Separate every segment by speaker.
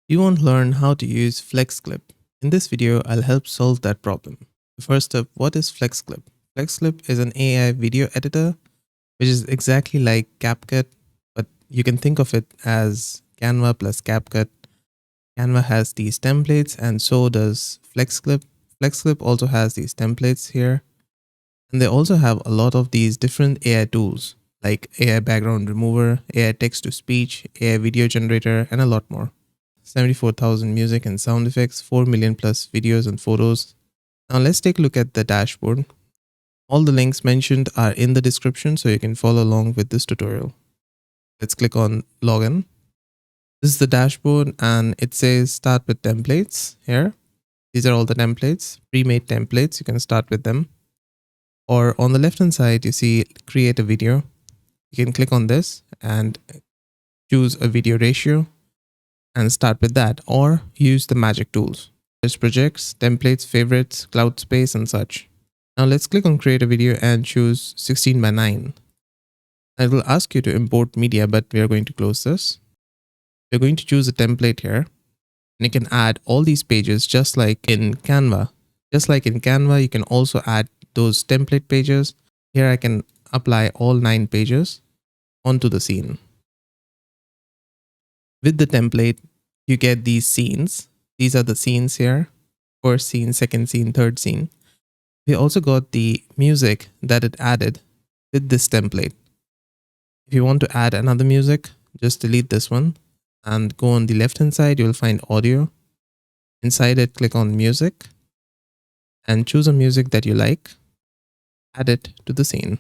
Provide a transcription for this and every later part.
Speaker 1: You want to learn how to use Flexclip. In this video, I'll help solve that problem. First up, what is Flexclip? Flexclip is an AI video editor, which is exactly like CapCut, but you can think of it as Canva plus CapCut. Canva has these templates and so does Flexclip. Flexclip also has these templates here. And they also have a lot of these different AI tools like AI background remover, AI text to speech, AI video generator, and a lot more. 74,000 music and sound effects, 4 million plus videos and photos. Now let's take a look at the dashboard. All the links mentioned are in the description so you can follow along with this tutorial. Let's click on login. This is the dashboard and it says start with templates here. These are all the templates, pre-made templates. You can start with them. Or on the left hand side, you see create a video. You can click on this and choose a video ratio and start with that, or use the magic tools. There's projects, templates, favorites, cloud space, and such. Now let's click on create a video and choose 16 by 9. It will ask you to import media, but we are going to close this. We're going to choose a template here, and you can add all these pages just like in Canva. Just like in Canva, you can also add those template pages. Here I can apply all 9 pages onto the scene. With the template, you get these scenes. These are the scenes here. First scene, second scene, third scene. We also got the music that it added with this template. If you want to add another music, just delete this one and go on the left hand side, you'll find audio. Inside it, click on music and choose a music that you like. Add it to the scene.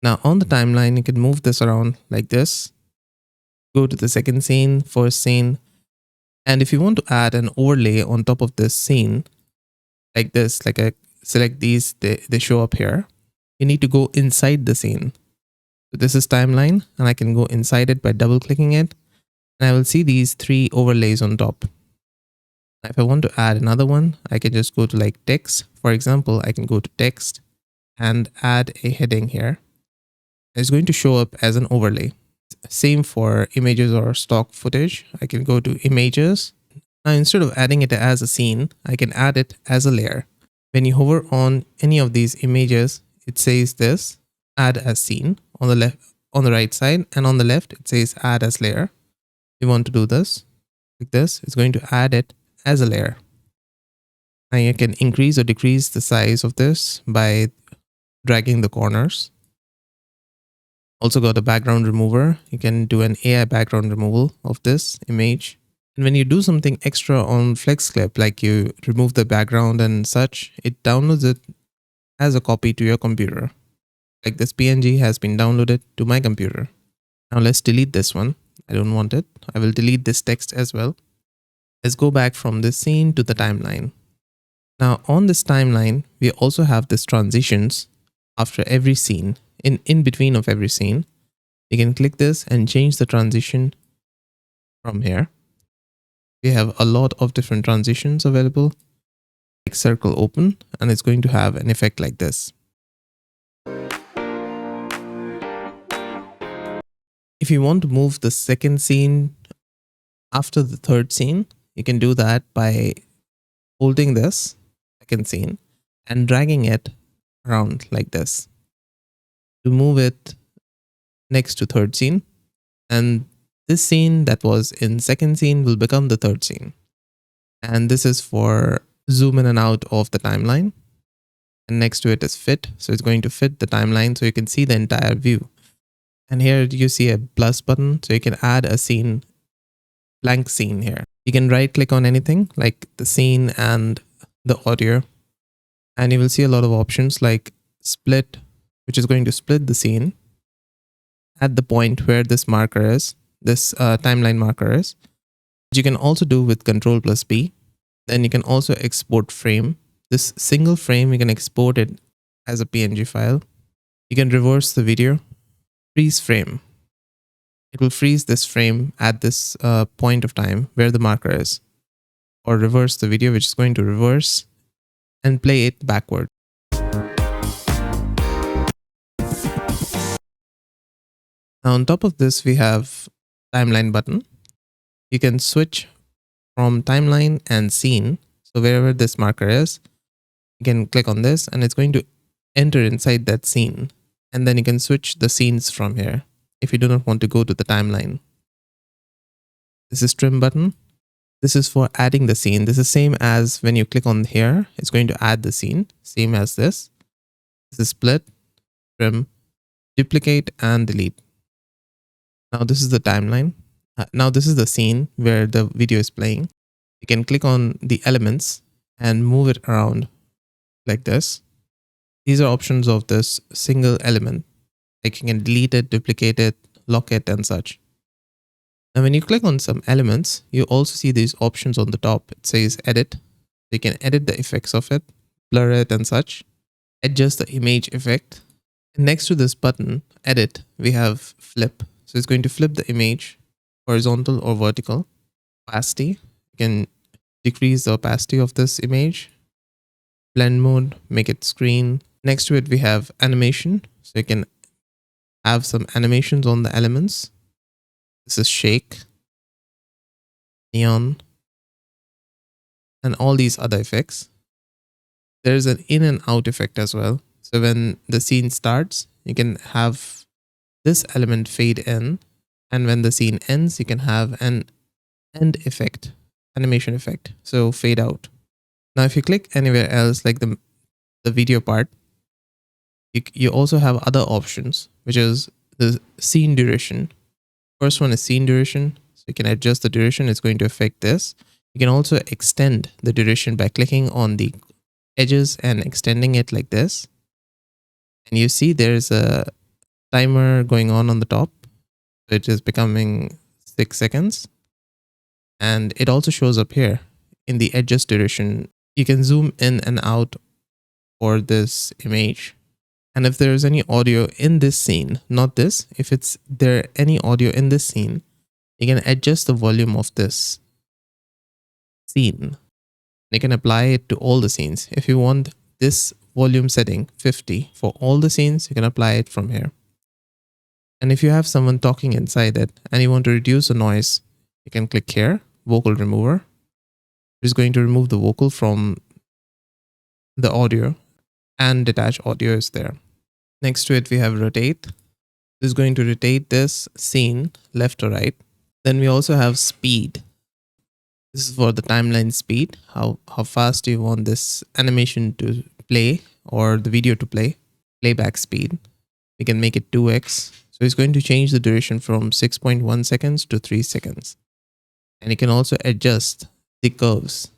Speaker 1: Now on the timeline, you can move this around like this. Go to the second scene, first scene. And if you want to add an overlay on top of this scene, like this, select these, they show up here. You need to go inside the scene. So this is timeline and I can go inside it by double clicking it. And I will see these 3 overlays on top. If I want to add another one, I can just go to like text. For example, I can go to text and add a heading here. It's going to show up as an overlay. Same for images or stock footage. I can go to images. Now instead of adding it as a scene, I can add it as a layer. When you hover on any of these images, it says this, add as scene on the left, on the right side, and on the left, it says add as layer. If you want to do this, like this, it's going to add it as a layer. Now you can increase or decrease the size of this by dragging the corners. Also got a background remover. You can do an AI background removal of this image. And when you do something extra on Flexclip, like you remove the background and such, it downloads it as a copy to your computer. Like this PNG has been downloaded to my computer. Now let's delete this one. I don't want it. I will delete this text as well. Let's go back from this scene to the timeline. Now on this timeline, we also have these transitions after every scene. In between of every scene, you can click this and change the transition from here. We have a lot of different transitions available. Like circle open, and it's going to have an effect like this. If you want to move the second scene after the third scene, you can do that by holding this second scene and dragging it around like this to move it next to third scene. And this scene that was in second scene will become the third scene. And this is for zoom in and out of the timeline. And next to it is fit. So it's going to fit the timeline so you can see the entire view. And here you see a plus button. So you can add a scene, blank scene here. You can right click on anything like the scene and the audio. And you will see a lot of options like split, which is going to split the scene at the point where this marker is, this timeline marker is. Which you can also do with Ctrl+B. Then you can also export frame. This single frame, you can export it as a PNG file. You can reverse the video, freeze frame. It will freeze this frame at this point of time where the marker is. Or reverse the video, which is going to reverse and play it backward. Now on top of this, we have timeline button. You can switch from timeline and scene. So wherever this marker is, you can click on this and it's going to enter inside that scene. And then you can switch the scenes from here if you do not want to go to the timeline. This is trim button. This is for adding the scene. This is same as when you click on here, it's going to add the scene, same as this. This is split, trim, duplicate, and delete. Now this is the timeline. Now this is the scene where the video is playing. You can click on the elements and move it around like this. These are options of this single element. Like you can delete it, duplicate it, lock it, and such. Now when you click on some elements, you also see these options on the top. It says edit. You can edit the effects of it, blur it and such, adjust the image effect. And next to this button, edit, we have flip. So it's going to flip the image horizontal or vertical. Opacity, you can decrease the opacity of this image. Blend mode, make it screen. Next to it, we have animation. So you can have some animations on the elements. This is shake, neon, and all these other effects. There's an in and out effect as well. So when the scene starts, you can have this element fade in. And when the scene ends, you can have an end effect, animation effect. So fade out. Now, if you click anywhere else, like the video part, you also have other options, which is the scene duration. First one is scene duration. So you can adjust the duration. It's going to affect this. You can also extend the duration by clicking on the edges and extending it like this. And you see there's a timer going on the top. It is becoming 6 seconds. And it also shows up here in the adjust duration. You can zoom in and out for this image. And if there is any audio in this scene, not this, if it's there any audio in this scene, you can adjust the volume of this scene. You can apply it to all the scenes. If you want this volume setting 50 for all the scenes, you can apply it from here. And if you have someone talking inside it and you want to reduce the noise, you can click here, vocal remover. It's going to remove the vocal from the audio, and detach audio is there. Next to it, we have rotate. This is going to rotate this scene left or right. Then we also have speed. This is for the timeline speed. How fast do you want this animation to play or the video to play? Playback speed. We can make it 2x. So it's going to change the duration from 6.1 seconds to 3 seconds. And you can also adjust the curves.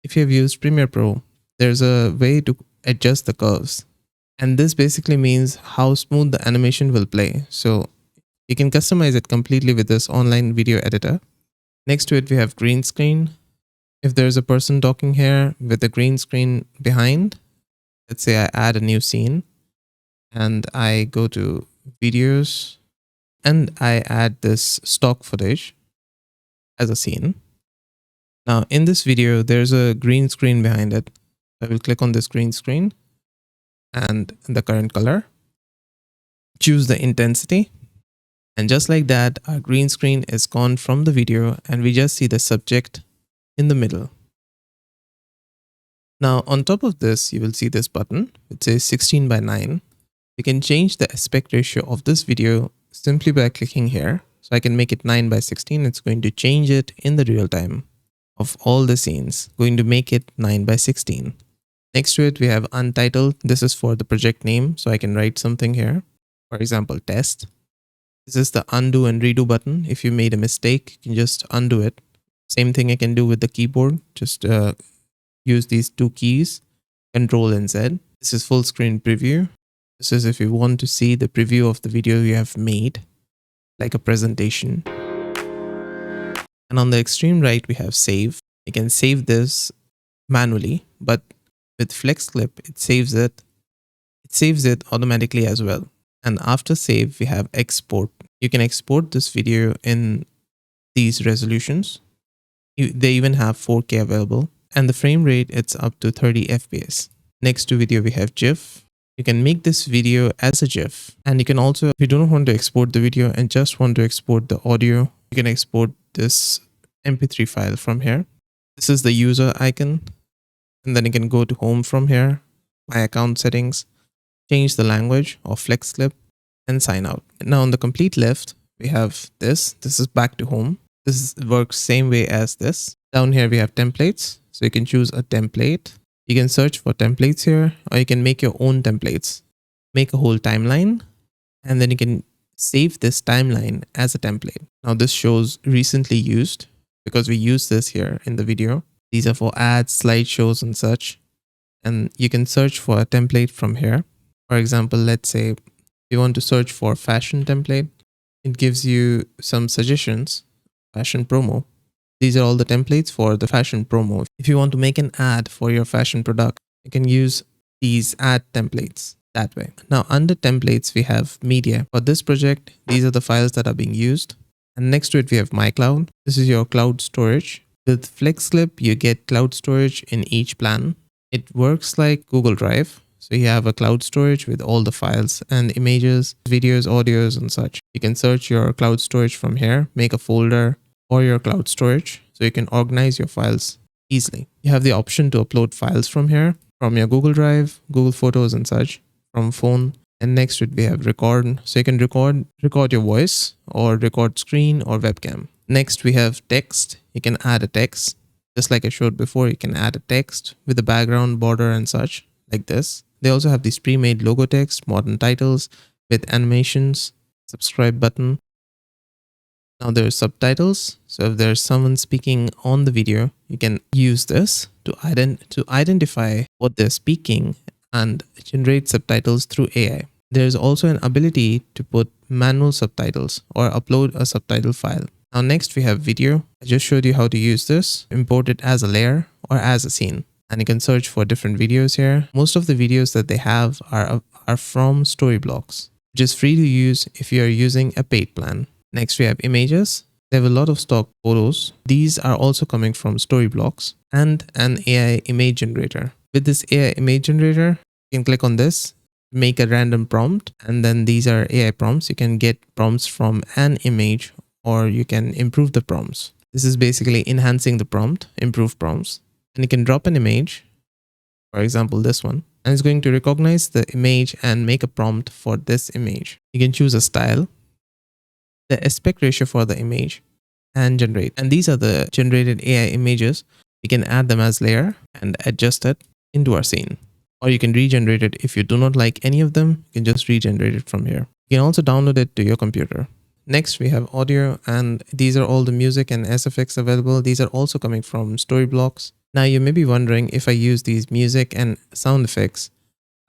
Speaker 1: If you have used Premiere Pro, there's a way to adjust the curves. And this basically means how smooth the animation will play. So you can customize it completely with this online video editor. Next to it, we have green screen. If there's a person talking here with the green screen behind, let's say I add a new scene and I go to videos and I add this stock footage as a scene. Now in this video, there's a green screen behind it. I will click on this green screen and the current color, choose the intensity. And just like that, our green screen is gone from the video and we just see the subject in the middle. Now on top of this, you will see this button. It says 16:9. You can change the aspect ratio of this video simply by clicking here. So I can make it 9:16. It's going to change it in the real time of all the scenes, going to make it 9:16. Next to it, we have untitled. This is for the project name. So I can write something here. For example, test. This is the undo and redo button. If you made a mistake, you can just undo it. Same thing I can do with the keyboard. Just use these two keys, Control and Z. This is full screen preview. This is if you want to see the preview of the video you have made, like a presentation. And on the extreme right, we have save. You can save this manually, but with Flexclip, it saves it. It saves it automatically as well. And after save, we have export. You can export this video in these resolutions. They even have 4K available. And the frame rate, it's up to 30 FPS. Next to video, we have GIF. You can make this video as a GIF. And you can also, if you don't want to export the video and just want to export the audio, you can export this MP3 file from here. This is the user icon. And then you can go to home from here, my account settings, change the language of Flexclip and sign out. Now on the complete left, we have this. This is back to home. Works same way as this. Down here, we have templates. So you can choose a template. You can search for templates here, or you can make your own templates. Make a whole timeline, and then you can save this timeline as a template. Now this shows recently used because we use this here in the video. These are for ads, slideshows and such. And you can search for a template from here. For example, let's say you want to search for fashion template. It gives you some suggestions, fashion promo. These are all the templates for the fashion promo. If you want to make an ad for your fashion product, you can use these ad templates that way. Now under templates, we have media. For this project, these are the files that are being used. And next to it, we have My Cloud. This is your cloud storage. With Flexclip, you get cloud storage in each plan. It works like Google Drive. So you have a cloud storage with all the files and images, videos, audios, and such. You can search your cloud storage from here, make a folder for your cloud storage so you can organize your files easily. You have the option to upload files from here, from your Google Drive, Google Photos, and such, from phone. And next to it, we have record. So you can record your voice or record screen or webcam. Next, we have text. You can add a text. Just like I showed before, you can add a text with a background, border, and such, like this. They also have these pre-made logo text, modern titles with animations, subscribe button. Now there's subtitles. So if there's someone speaking on the video, you can use this to identify what they're speaking and generate subtitles through AI. There's also an ability to put manual subtitles or upload a subtitle file. Now next we have video. I just showed you how to use this, import it as a layer or as a scene. And you can search for different videos here. Most of the videos that they have are from Storyblocks, which is free to use if you are using a paid plan. Next we have images. They have a lot of stock photos. These are also coming from Storyblocks and an AI image generator. With this AI image generator, you can click on this, make a random prompt, and then these are AI prompts. You can get prompts from an image or you can improve the prompts. This is basically enhancing the prompt, improve prompts. And you can drop an image, for example, this one, and it's going to recognize the image and make a prompt for this image. You can choose a style, the aspect ratio for the image, and generate. And these are the generated AI images. We can add them as layer and adjust it into our scene. Or you can regenerate it. If you do not like any of them, you can just regenerate it from here. You can also download it to your computer. Next, we have audio, and these are all the music and SFX available. These are also coming from Storyblocks. Now you may be wondering, if I use these music and sound effects,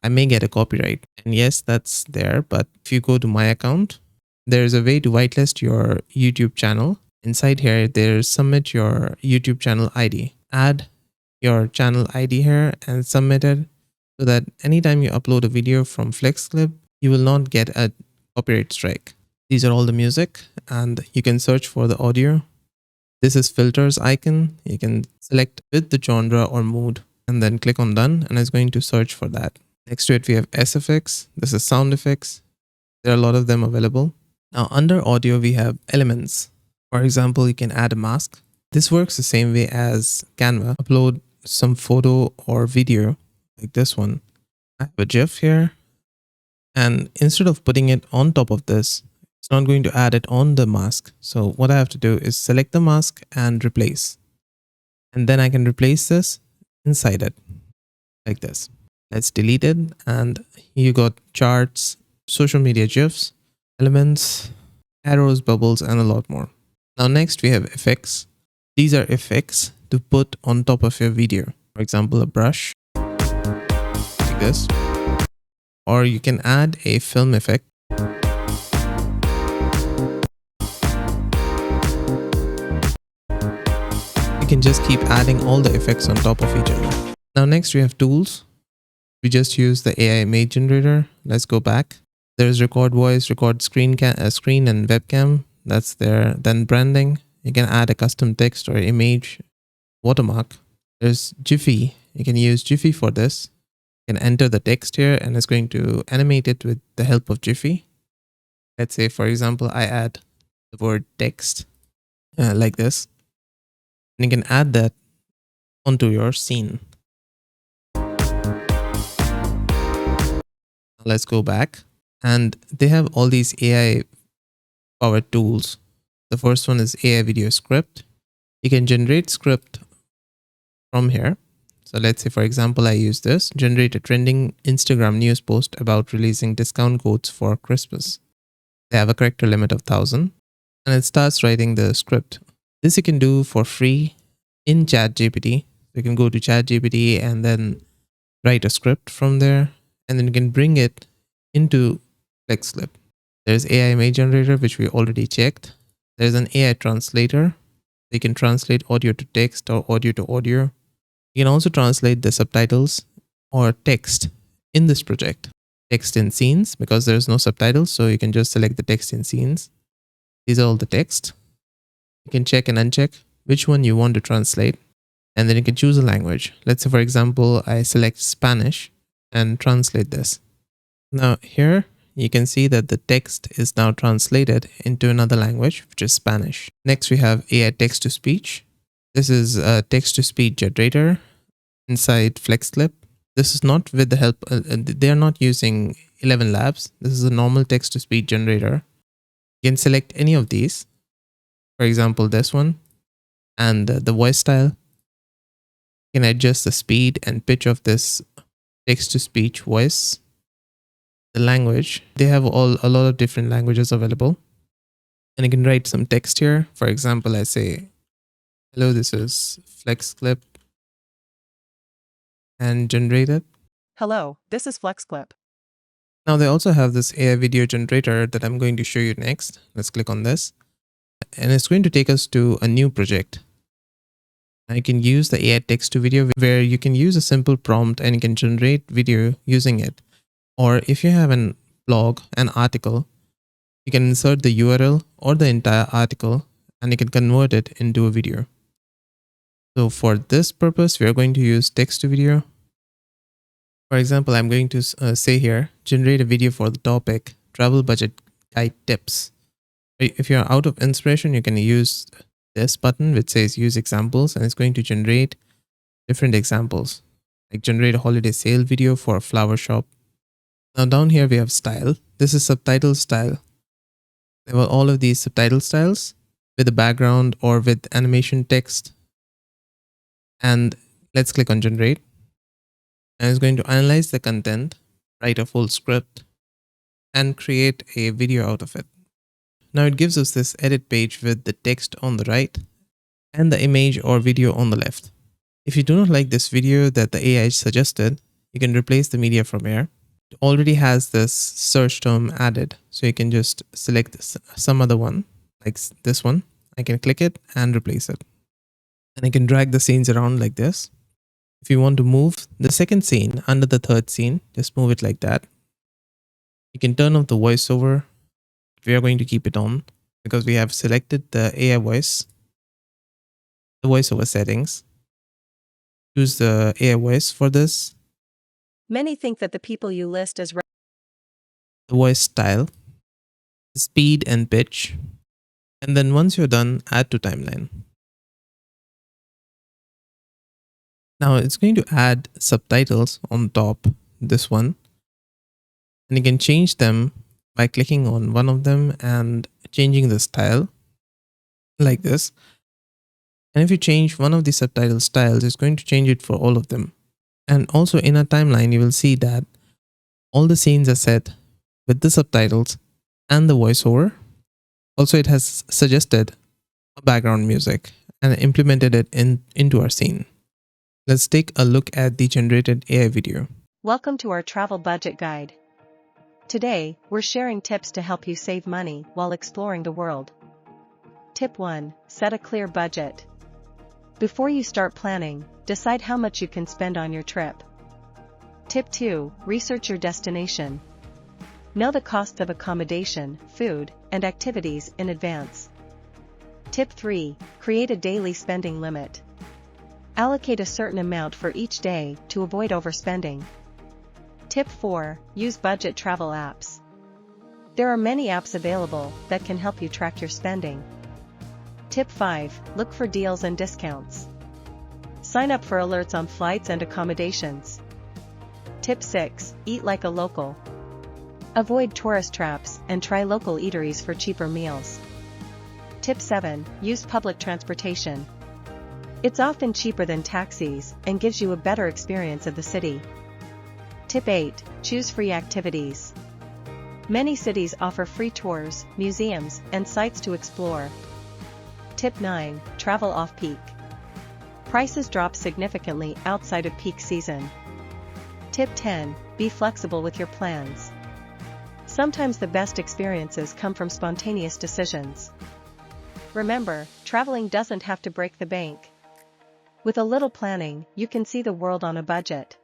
Speaker 1: I may get a copyright. And yes, that's there. But if you go to my account, there's a way to whitelist your YouTube channel. Inside here, there's submit your YouTube channel ID. Add your channel ID here and submit it so that anytime you upload a video from Flexclip, you will not get a copyright strike. These are all the music, and you can search for the audio. This is filters icon. You can select with the genre or mood and then click on done, and it's going to search for that. Next to it, we have SFX. This is sound effects. There are a lot of them available. Now under audio, we have elements. For example, you can add a mask. This works the same way as Canva. Upload some photo or video like this one. I have a GIF here. And instead of putting it on top of this, it's not going to add it on the mask. So what I have to do is select the mask and replace. And then I can replace this inside it like this. Let's delete it. And you got charts, social media GIFs, elements, arrows, bubbles, and a lot more. Now next we have effects. These are effects to put on top of your video. For example, a brush like this. Or you can add a film effect. You can just keep adding all the effects on top of each other. Now next we have tools. We just use the AI image generator. Let's go back. There's record voice, record screen and webcam. That's there. Then branding. You can add a custom text or image watermark. There's Jiffy. You can use Jiffy for this. You can enter the text here and it's going to animate it with the help of Jiffy. Let's say, for example, I add the word text like this. And you can add that onto your scene. Let's go back. And they have all these AI powered tools. The first one is AI video script. You can generate script from here. So let's say, for example, I use this, generate a trending Instagram news post about releasing discount codes for Christmas. They have a character limit of 1000 and it starts writing the script. This you can do for free in ChatGPT. You can go to ChatGPT and then write a script from there, and then you can bring it into Flexclip. There's AI image generator, which we already checked. There's an AI translator. You can translate audio to text or audio to audio. You can also translate the subtitles or text in this project. Text in scenes, because there's no subtitles, so you can just select the text in scenes. These are all the text. You can check and uncheck which one you want to translate, and then you can choose a language. Let's say, for example, I select Spanish and translate this. Now here you can see that the text is now translated into another language, which is Spanish. Next we have AI text to speech. This is a text to speech generator inside Flexclip. This is not with the help, they are not using 11 Labs. This is a normal text to speech generator. You can select any of these. For example, this one, and the voice style. You can adjust the speed and pitch of this text to speech voice. The language, they have a lot of different languages available, and you can write some text here. For example, I say, hello, this is Flexclip, and generate it.
Speaker 2: Hello, this is Flexclip.
Speaker 1: Now they also have this AI video generator that I'm going to show you next. Let's click on this, and it's going to take us to a new project. Now you can use the AI text to video, where you can use a simple prompt and you can generate video using it. Or if you have an blog, an article, you can insert the URL or the entire article and you can convert it into a video. So for this purpose, we are going to use text to video. For example, I'm going to say here, generate a video for the topic, travel budget guide tips. If you're out of inspiration, you can use this button which says use examples, and it's going to generate different examples, like generate a holiday sale video for a flower shop. Now down here we have style. This is subtitle style. There were all of these subtitle styles with a background or with animation text. And let's click on generate. And it's going to analyze the content, write a full script, and create a video out of it. Now it gives us this edit page with the text on the right and the image or video on the left. If you do not like this video that the AI suggested, you can replace the media from here. It already has this search term added, so you can just select some other one, like this one. I can click it and replace it. And I can drag the scenes around like this. If you want to move the second scene under the third scene, just move it like that. You can turn off the voiceover. We are going to keep it on because we have selected the AI voice, the voiceover settings. Choose the AI voice for this.
Speaker 2: Many think that the people you list as
Speaker 1: The voice style, speed and pitch. And then once you're done, add to timeline. Now it's going to add subtitles on top, this one. And you can change them by clicking on one of them and changing the style like this. And if you change one of the subtitle styles, it's going to change it for all of them. And also in a timeline, you will see that all the scenes are set with the subtitles and the voiceover. Also, it has suggested a background music and implemented it into our scene. Let's take a look at the generated AI video.
Speaker 2: Welcome to our travel budget guide. Today, we're sharing tips to help you save money while exploring the world. Tip 1. Set a clear budget. Before you start planning, decide how much you can spend on your trip. Tip 2. Research your destination. Know the costs of accommodation, food, and activities in advance. Tip 3. Create a daily spending limit. Allocate a certain amount for each day to avoid overspending. Tip 4. Use budget travel apps. There are many apps available that can help you track your spending. Tip 5. Look for deals and discounts. Sign up for alerts on flights and accommodations. Tip 6. Eat like a local. Avoid tourist traps and try local eateries for cheaper meals. Tip 7. Use public transportation. It's often cheaper than taxis and gives you a better experience of the city. Tip 8. Choose free activities. Many cities offer free tours, museums, and sites to explore. Tip 9. Travel off-peak. Prices drop significantly outside of peak season. Tip 10. Be flexible with your plans. Sometimes the best experiences come from spontaneous decisions. Remember, traveling doesn't have to break the bank. With a little planning, you can see the world on a budget.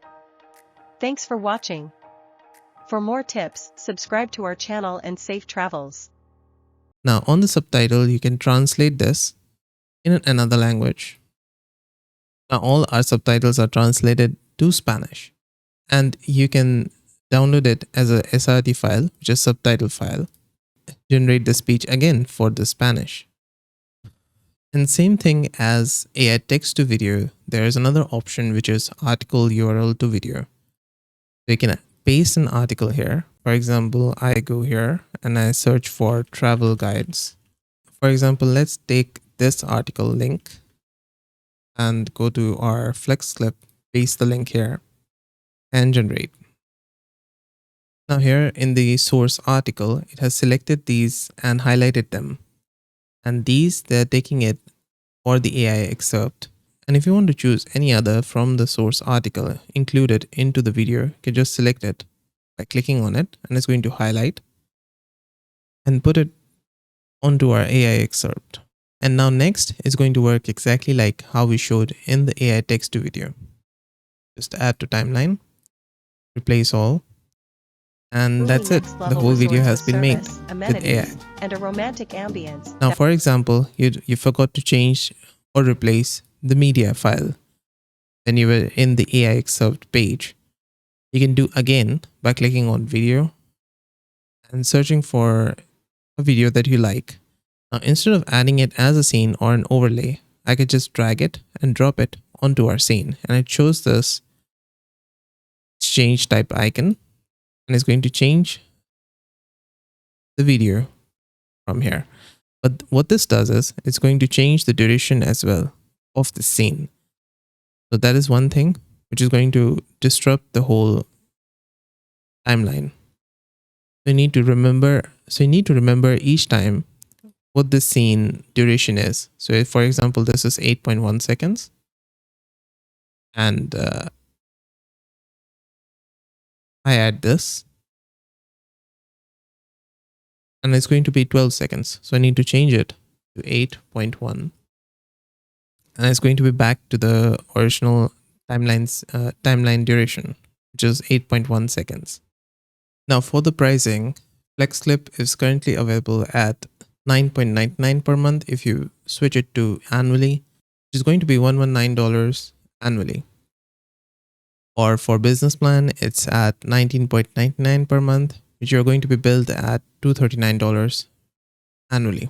Speaker 2: Thanks for watching. For more tips, subscribe to our channel and safe travels.
Speaker 1: Now on the subtitle, you can translate this in another language. Now all our subtitles are translated to Spanish, and you can download it as a SRT file, which is subtitle file. Generate the speech again for the Spanish. And same thing as AI text to video, there is another option which is article URL to video. So you can paste an article here. For example, I go here and I search for travel guides. For example, let's take this article link and go to our Flexclip, paste the link here and generate. Now here in the source article, it has selected these and highlighted them. And these, they're taking it for the AI excerpt. And if you want to choose any other from the source article, include it into the video, you can just select it by clicking on it, and it's going to highlight and put it onto our AI excerpt. And now next is going to work exactly like how we showed in the AI text to video. Just add to timeline, replace all, and that's it. The whole video has been made with AI.
Speaker 2: And a romantic ambience.
Speaker 1: Now, for example, you forgot to change or replace the media file when you were in the AI excerpt page. You can do again by clicking on video and searching for a video that you like. Now, instead of adding it as a scene or an overlay, I could just drag it and drop it onto our scene, and it shows this change type icon, and it's going to change the video from here. But what this does is it's going to change the duration as well of the scene. So that is one thing which is going to disrupt the whole timeline. So you need to remember each time what the scene duration is. So if, for example, this is 8.1 seconds and I add this, and it's going to be 12 seconds. So I need to change it to 8.1. And it's going to be back to the original timeline duration, which is 8.1 seconds. Now for the pricing, Flexclip is currently available at $9.99 per month if you switch it to annually, which is going to be $119 annually. Or for business plan, it's at $19.99 per month, which you're going to be billed at $239 annually.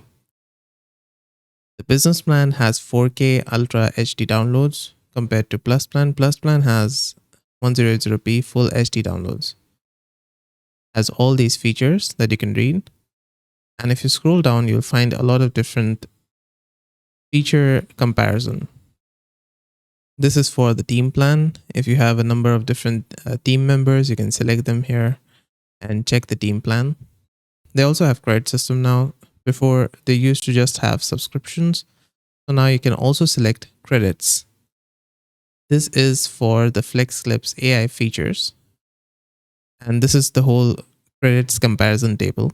Speaker 1: The business plan has 4K Ultra HD downloads compared to Plus plan. Plus plan has 1080p Full HD downloads. Has all these features that you can read. And if you scroll down, you'll find a lot of different feature comparison. This is for the team plan. If you have a number of different team members, you can select them here and check the team plan. They also have credit system now. Before, they used to just have subscriptions. So now you can also select credits. This is for the Flexclip's AI features. And this is the whole credits comparison table.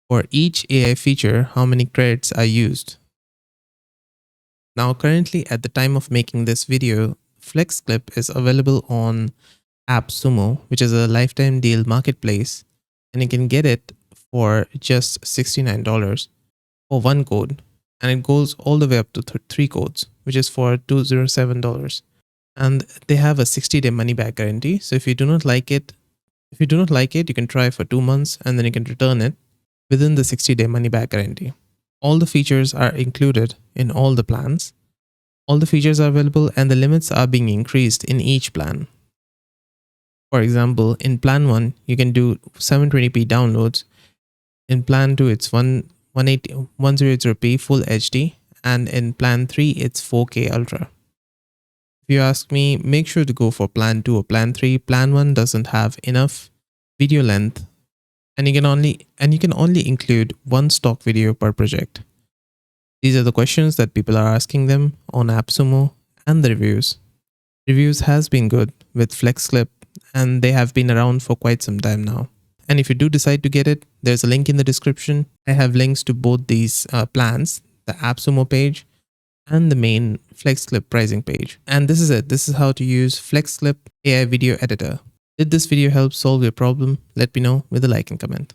Speaker 1: For each AI feature, how many credits are used. Now, currently at the time of making this video, Flexclip is available on AppSumo, which is a lifetime deal marketplace, and you can get it for just $69 for one code, and it goes all the way up to 3 codes, which is for $207. And they have a 60-day money-back guarantee. So if you do not like it, you can try for 2 months and then you can return it within the 60-day money-back guarantee. All the features are included in all the plans. All the features are available and the limits are being increased in each plan. For example, in plan 1, you can do 720p downloads. In plan 2, it's 1080p full HD, and in plan 3, it's 4K ultra. If you ask me, make sure to go for plan 2 or plan 3. Plan 1 doesn't have enough video length, and you can only include one stock video per project. These are the questions that people are asking them on AppSumo, and the reviews. Reviews has been good with Flexclip, and they have been around for quite some time now. And if you do decide to get it, there's a link in the description. I have links to both these plans, the AppSumo page and the main Flexclip pricing page. And this is it. This is how to use Flexclip AI video editor. Did this video help solve your problem? Let me know with a like and comment.